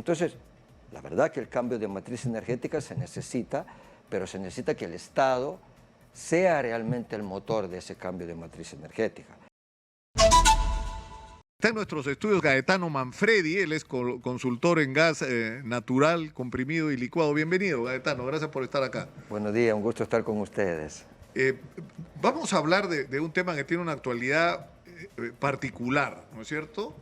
Entonces, la verdad que el cambio de matriz energética se necesita, pero se necesita que el Estado sea realmente el motor de ese cambio de matriz energética. Está en nuestros estudios Gaetano Manfredi, él es consultor en gas natural, comprimido y licuado. Bienvenido, Gaetano, gracias por estar acá. Buenos días, un gusto estar con ustedes. Vamos a hablar de un tema que tiene una actualidad particular, ¿no es cierto?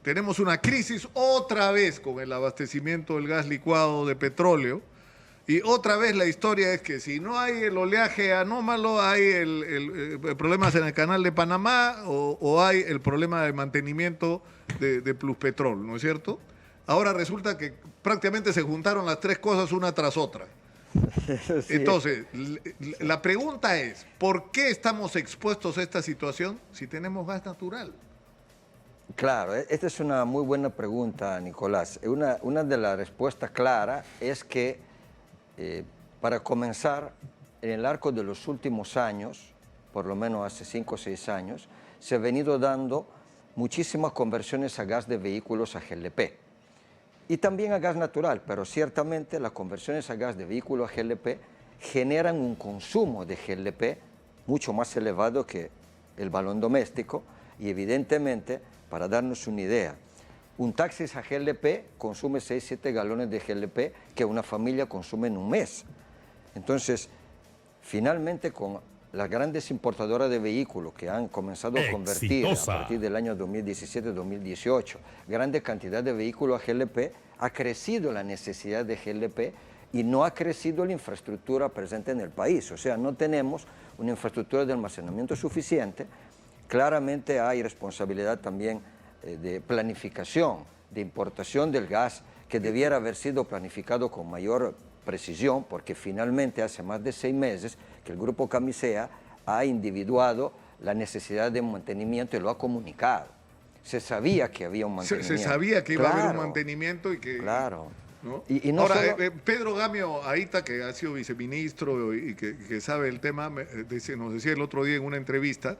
Tenemos una crisis otra vez con el abastecimiento del gas licuado de petróleo. Y otra vez la historia es que si no hay el oleaje anómalo, hay problemas en el canal de Panamá o hay el problema de mantenimiento de Pluspetrol, ¿no es cierto? Ahora resulta que prácticamente se juntaron las tres cosas una tras otra. Sí. Entonces, la pregunta es, ¿por qué estamos expuestos a esta situación si tenemos gas natural? Claro, esta es una muy buena pregunta, Nicolás. Una de las respuestas claras es que para comenzar, en el arco de los últimos años, por lo menos hace 5 o 6 años, se han venido dando muchísimas conversiones a gas de vehículos a GLP y también a gas natural, pero ciertamente las conversiones a gas de vehículos a GLP generan un consumo de GLP mucho más elevado que el balón doméstico y evidentemente, para darnos una idea, un taxi a GLP consume 6-7 galones de GLP que una familia consume en un mes. Entonces, finalmente con las grandes importadoras de vehículos que han comenzado a convertir a partir del año 2017-2018 grande cantidad de vehículos a GLP, ha crecido la necesidad de GLP y no ha crecido la infraestructura presente en el país. O sea, no tenemos una infraestructura de almacenamiento suficiente. Claramente hay responsabilidad también de planificación, de importación del gas, que debiera haber sido planificado con mayor precisión, porque finalmente hace más de 6 meses que el Grupo Camisea ha individuado la necesidad de mantenimiento y lo ha comunicado. Se sabía que había un mantenimiento. Se sabía que iba a haber un mantenimiento y que... Claro. ¿no? Y no ahora, solo... Pedro Gamio Aita, que ha sido viceministro y que sabe el tema, nos decía el otro día en una entrevista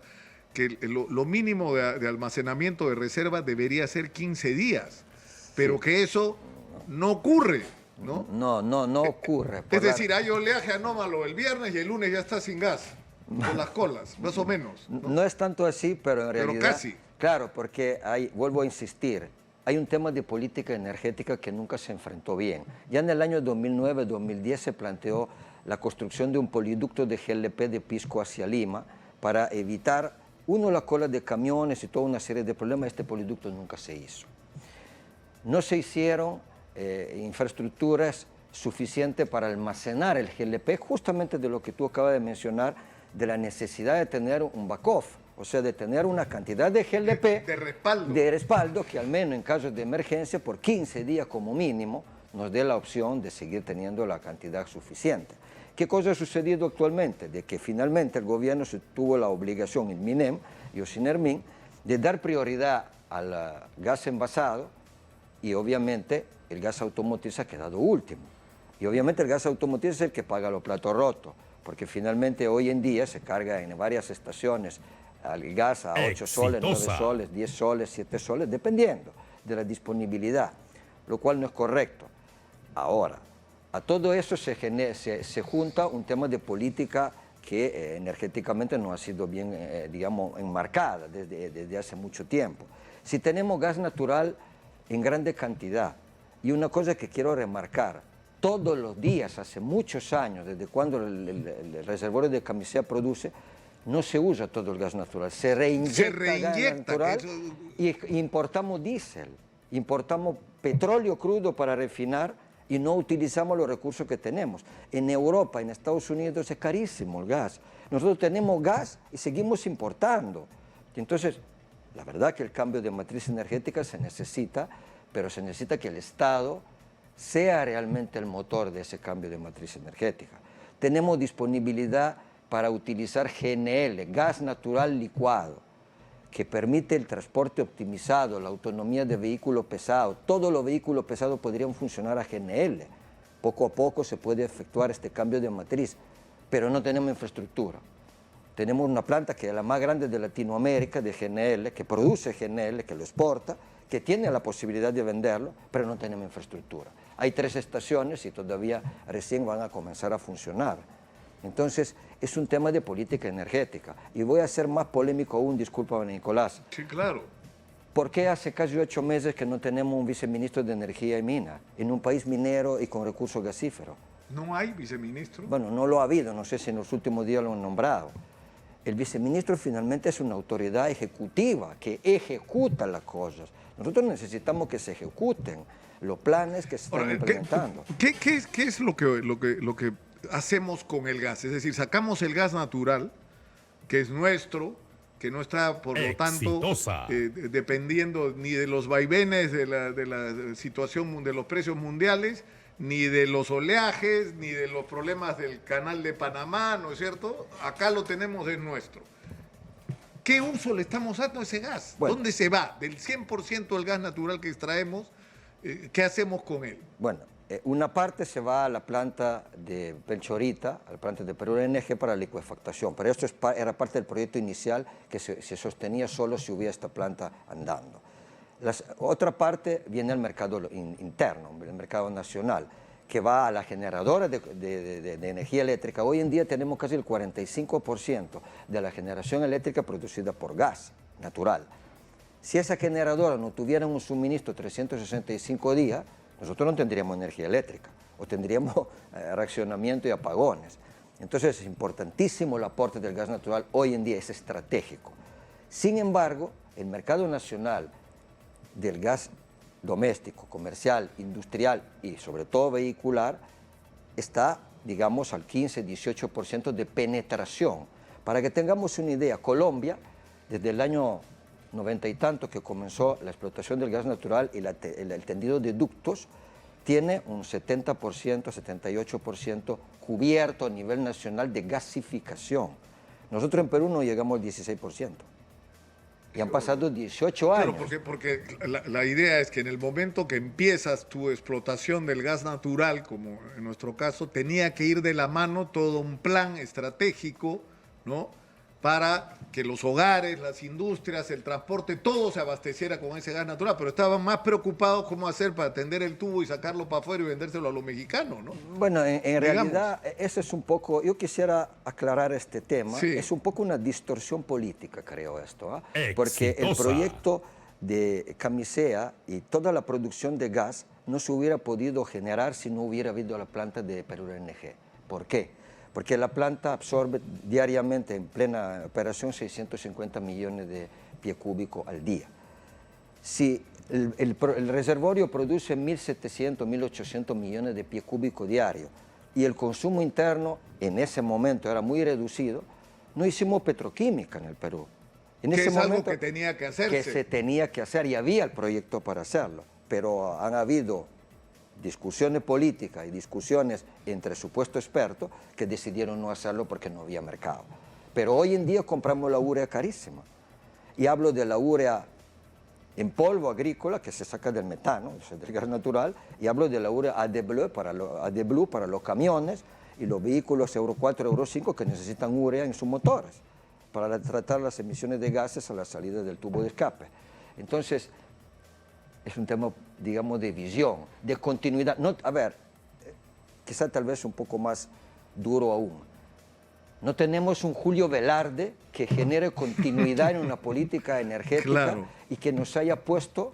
que lo mínimo de almacenamiento de reserva debería ser 15 días, pero sí, que eso no ocurre, ¿no? No ocurre. Es decir, hay oleaje anómalo el viernes y el lunes ya está sin gas, con las colas, más o menos. No es tanto así, pero en realidad... Pero casi. Claro, porque vuelvo a insistir, hay un tema de política energética que nunca se enfrentó bien. Ya en el año 2009-2010 se planteó la construcción de un poliducto de GLP de Pisco hacia Lima para evitar, uno, la cola de camiones y toda una serie de problemas. Este poliducto nunca se hizo. No se hicieron infraestructuras suficientes para almacenar el GLP, justamente de lo que tú acabas de mencionar, de la necesidad de tener un backup, o sea, de tener una cantidad de GLP de respaldo que al menos en casos de emergencia por 15 días como mínimo nos dé la opción de seguir teniendo la cantidad suficiente. ¿Qué cosa ha sucedido actualmente? De que finalmente el gobierno se tuvo la obligación, el MINEM y Ocinermin, de dar prioridad al gas envasado y obviamente el gas automotriz ha quedado último. Y obviamente el gas automotriz es el que paga los platos rotos, porque finalmente hoy en día se carga en varias estaciones el gas a 8 soles, 9 soles, 10 soles, 7 soles, dependiendo de la disponibilidad, lo cual no es correcto. Ahora, a todo eso se junta un tema de política que energéticamente no ha sido bien, digamos, enmarcada desde hace mucho tiempo. Si tenemos gas natural en grande cantidad, y una cosa que quiero remarcar, todos los días, hace muchos años, desde cuando el reservorio de Camisea produce, no se usa todo el gas natural, se reinyecta gas natural y importamos diésel, importamos petróleo crudo para refinar y no utilizamos los recursos que tenemos. En Europa, en Estados Unidos es carísimo el gas. Nosotros tenemos gas y seguimos importando. Entonces, la verdad que el cambio de matriz energética se necesita, pero se necesita que el Estado sea realmente el motor de ese cambio de matriz energética. Tenemos disponibilidad para utilizar GNL, gas natural licuado, que permite el transporte optimizado, la autonomía de vehículos pesados. Todos los vehículos pesados podrían funcionar a GNL. Poco a poco se puede efectuar este cambio de matriz, pero no tenemos infraestructura. Tenemos una planta que es la más grande de Latinoamérica de GNL, que produce GNL, que lo exporta, que tiene la posibilidad de venderlo, pero no tenemos infraestructura. Hay 3 estaciones y todavía recién van a comenzar a funcionar. Entonces, es un tema de política energética. Y voy a ser más polémico aún, discúlpame, Nicolás. Sí, claro. ¿Por qué hace casi 8 meses que no tenemos un viceministro de Energía y Mina en un país minero y con recursos gasíferos? ¿No hay viceministro? Bueno, no lo ha habido, no sé si en los últimos días lo han nombrado. El viceministro finalmente es una autoridad ejecutiva que ejecuta las cosas. Nosotros necesitamos que se ejecuten los planes que se están Ahora, implementando. ¿Qué es lo que hacemos con el gas? Es decir, sacamos el gas natural, que es nuestro, que no está, por lo tanto, dependiendo ni de los vaivenes de la situación de los precios mundiales, ni de los oleajes, ni de los problemas del canal de Panamá, ¿no es cierto? Acá lo tenemos, es nuestro. ¿Qué uso le estamos dando a ese gas? Bueno. ¿Dónde se va? Del 100% del gas natural que extraemos, ¿qué hacemos con él? Bueno, una parte se va a la planta de Pelchorita, a la planta de Perú NG para licuefactación, pero esto era parte del proyecto inicial que se sostenía solo si hubiera esta planta andando. Otra parte viene al mercado interno, el mercado nacional, que va a la generadora de energía eléctrica. Hoy en día tenemos casi el 45% de la generación eléctrica producida por gas natural. Si esa generadora no tuviera un suministro 365 días, nosotros no tendríamos energía eléctrica o tendríamos reaccionamiento y apagones. Entonces es importantísimo el aporte del gas natural, hoy en día es estratégico. Sin embargo, el mercado nacional del gas doméstico, comercial, industrial y sobre todo vehicular está, digamos, al 15-18% de penetración. Para que tengamos una idea, Colombia, desde el año 90 y tanto que comenzó la explotación del gas natural y el tendido de ductos, tiene un 70%, 78% cubierto a nivel nacional de gasificación. Nosotros en Perú no llegamos al 16%. Y han pasado 18 años. Claro, porque la idea es que en el momento que empiezas tu explotación del gas natural, como en nuestro caso, tenía que ir de la mano todo un plan estratégico, ¿no?, para que los hogares, las industrias, el transporte, todo se abasteciera con ese gas natural, pero estaban más preocupados cómo hacer para tender el tubo y sacarlo para afuera y vendérselo a los mexicanos, ¿no? Bueno, en realidad, eso es un poco, yo quisiera aclarar este tema, sí. Es un poco una distorsión política, creo esto, ¿eh? Porque el proyecto de Camisea y toda la producción de gas no se hubiera podido generar si no hubiera habido la planta de Perú NG. ¿Por qué? Porque la planta absorbe diariamente en plena operación 650 millones de pie cúbico al día. Si el reservorio produce 1.700, 1.800 millones de pie cúbico diario y el consumo interno en ese momento era muy reducido, no hicimos petroquímica en el Perú. En ese momento, algo que tenía que hacerse. Que se tenía que hacer y había el proyecto para hacerlo, pero han habido discusiones políticas y discusiones entre supuestos expertos que decidieron no hacerlo porque no había mercado. Pero hoy en día compramos la urea carísima. Y hablo de la urea en polvo agrícola que se saca del metano, del gas natural, y hablo de la urea AdBlue para los camiones y los vehículos Euro 4, Euro 5 que necesitan urea en sus motores para tratar las emisiones de gases a la salida del tubo de escape. Entonces, es un tema, digamos, de visión, de continuidad. No, a ver, quizá tal vez un poco más duro aún. No tenemos un Julio Velarde que genere continuidad en una política energética, claro, y que nos haya puesto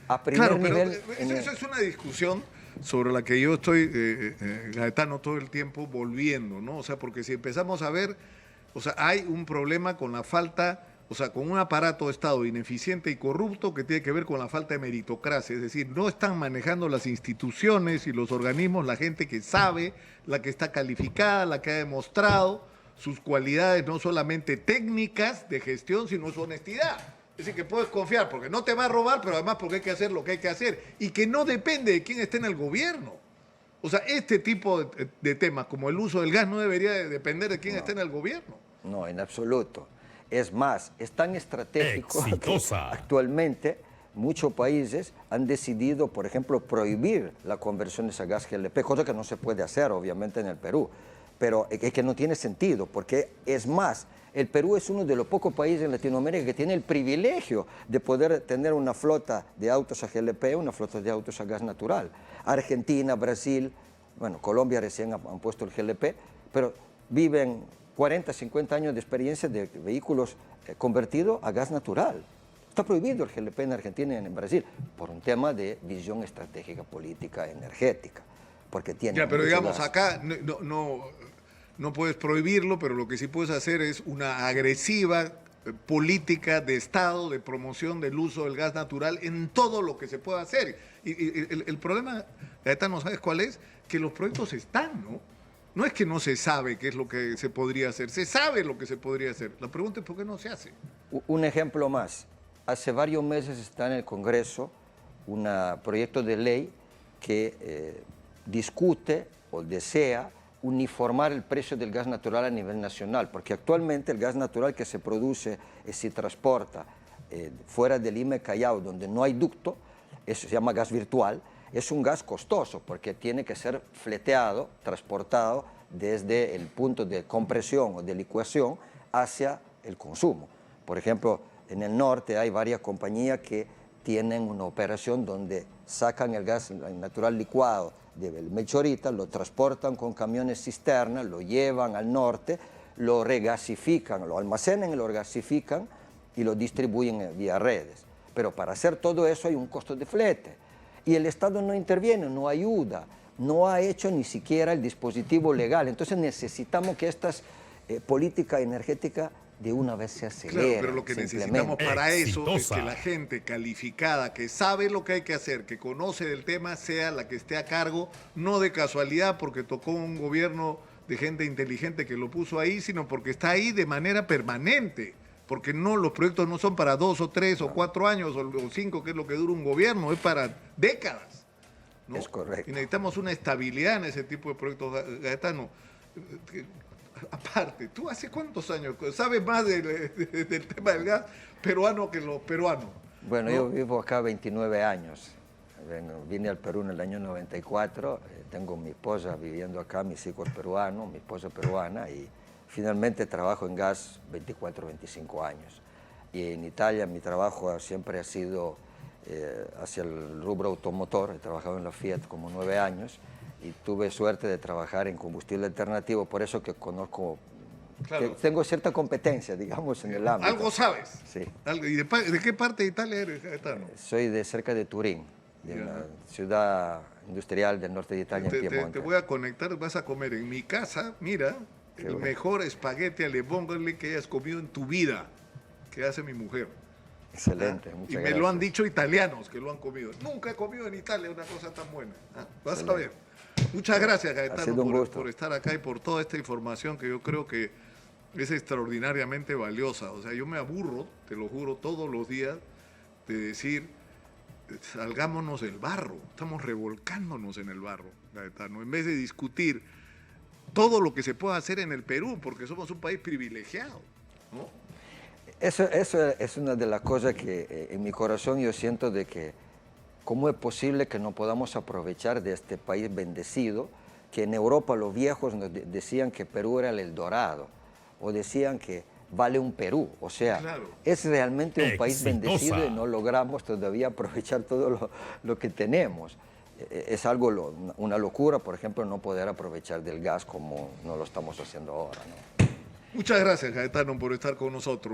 a primer nivel. Eso es una discusión sobre la que yo estoy, Gaetano, todo el tiempo volviendo, ¿no? O sea, porque si empezamos a ver, o sea, hay un problema con la falta, o sea, con un aparato de Estado ineficiente y corrupto que tiene que ver con la falta de meritocracia. Es decir, no están manejando las instituciones y los organismos la gente que sabe, la que está calificada, la que ha demostrado sus cualidades no solamente técnicas de gestión, sino su honestidad. Es decir, que puedes confiar porque no te va a robar, pero además porque hay que hacer lo que hay que hacer y que no depende de quién esté en el gobierno. O sea, este tipo de temas, como el uso del gas, no debería depender de quién esté en el gobierno. No, en absoluto. Es más, es tan estratégico que actualmente muchos países han decidido, por ejemplo, prohibir la conversión a gas GLP, cosa que no se puede hacer, obviamente, en el Perú. Pero es que no tiene sentido, porque es más, El Perú es uno de los pocos países en Latinoamérica que tiene el privilegio de poder tener una flota de autos a GLP, una flota de autos a gas natural. Argentina, Brasil, bueno, Colombia recién han puesto el GLP, pero viven 40, 50 años de experiencia de vehículos convertidos a gas natural. Está prohibido el GLP en Argentina y en Brasil por un tema de visión estratégica, política, energética. Porque tiene ya, pero digamos, gas. acá no puedes prohibirlo, pero lo que sí puedes hacer es una agresiva política de Estado de promoción del uso del gas natural en todo lo que se pueda hacer. Y el problema, Gaetano, ¿sabes cuál es? Que los proyectos están, ¿no? No es que no se sabe qué es lo que se podría hacer, se sabe lo que se podría hacer. La pregunta es por qué no se hace. Un ejemplo más. Hace varios meses está en el Congreso un proyecto de ley que discute o desea uniformar el precio del gas natural a nivel nacional, porque actualmente el gas natural que se produce y se transporta fuera del Lima y Callao, donde no hay ducto, eso se llama gas virtual, es un gas costoso porque tiene que ser fleteado, transportado desde el punto de compresión o de licuación hacia el consumo. Por ejemplo, en el norte hay varias compañías que tienen una operación donde sacan el gas natural licuado del Mechorita, lo transportan con camiones cisterna, lo llevan al norte, lo regasifican, lo almacenan y lo regasifican y lo distribuyen vía redes. Pero para hacer todo eso hay un costo de flete. Y el Estado no interviene, no ayuda, no ha hecho ni siquiera el dispositivo legal. Entonces necesitamos que estas políticas energéticas de una vez se aceleren. Claro, pero lo que necesitamos para eso es que la gente calificada, que sabe lo que hay que hacer, que conoce del tema, sea la que esté a cargo, no de casualidad porque tocó un gobierno de gente inteligente que lo puso ahí, sino porque está ahí de manera permanente. Porque no, los proyectos no son para 2 o 3 o 4 años o 5, que es lo que dura un gobierno, es para décadas, ¿no? Es correcto. Y necesitamos una estabilidad en ese tipo de proyectos, Gaetano. Aparte, ¿tú hace cuántos años sabes más del tema del gas peruano que los peruanos? Bueno, ¿no? yo vivo acá 29 años. Vine al Perú en el año 94, tengo mi esposa viviendo acá, mis hijos peruanos, mi esposa peruana, y finalmente trabajo en gas 24, 25 años. Y en Italia mi trabajo siempre ha sido hacia el rubro automotor. He trabajado en la Fiat como 9 años y tuve suerte de trabajar en combustible alternativo, por eso que conozco, claro, que tengo cierta competencia, digamos, en el ámbito. Algo sabes. Sí. ¿Y de qué parte de Italia eres, Gaetano? Soy de cerca de Turín, de una ciudad industrial del norte de Italia, en Piemonte. Te voy a conectar, vas a comer en mi casa, mira, el mejor espagueti alle vongole que hayas comido en tu vida, que hace mi mujer. Excelente, muchas Y me gracias. lo han dicho italianos que lo han comido. Nunca he comido en Italia una cosa tan buena. Vas a ver. Muchas gracias, Gaetano, por estar acá y por toda esta información que yo creo que es extraordinariamente valiosa. O sea, yo me aburro, te lo juro, todos los días de decir, salgámonos del barro. Estamos revolcándonos en el barro, Gaetano, en vez de discutir todo lo que se puede hacer en el Perú, porque somos un país privilegiado, ¿no? Eso es una de las cosas que en mi corazón yo siento de que cómo es posible que no podamos aprovechar de este país bendecido, que en Europa los viejos nos decían que Perú era el Eldorado, o decían que vale un Perú. O sea, claro, es realmente un país bendecido y no logramos todavía aprovechar todo lo que tenemos. Es algo, una locura, por ejemplo, no poder aprovechar del gas como no lo estamos haciendo ahora, ¿no? Muchas gracias, Gaetano, por estar con nosotros.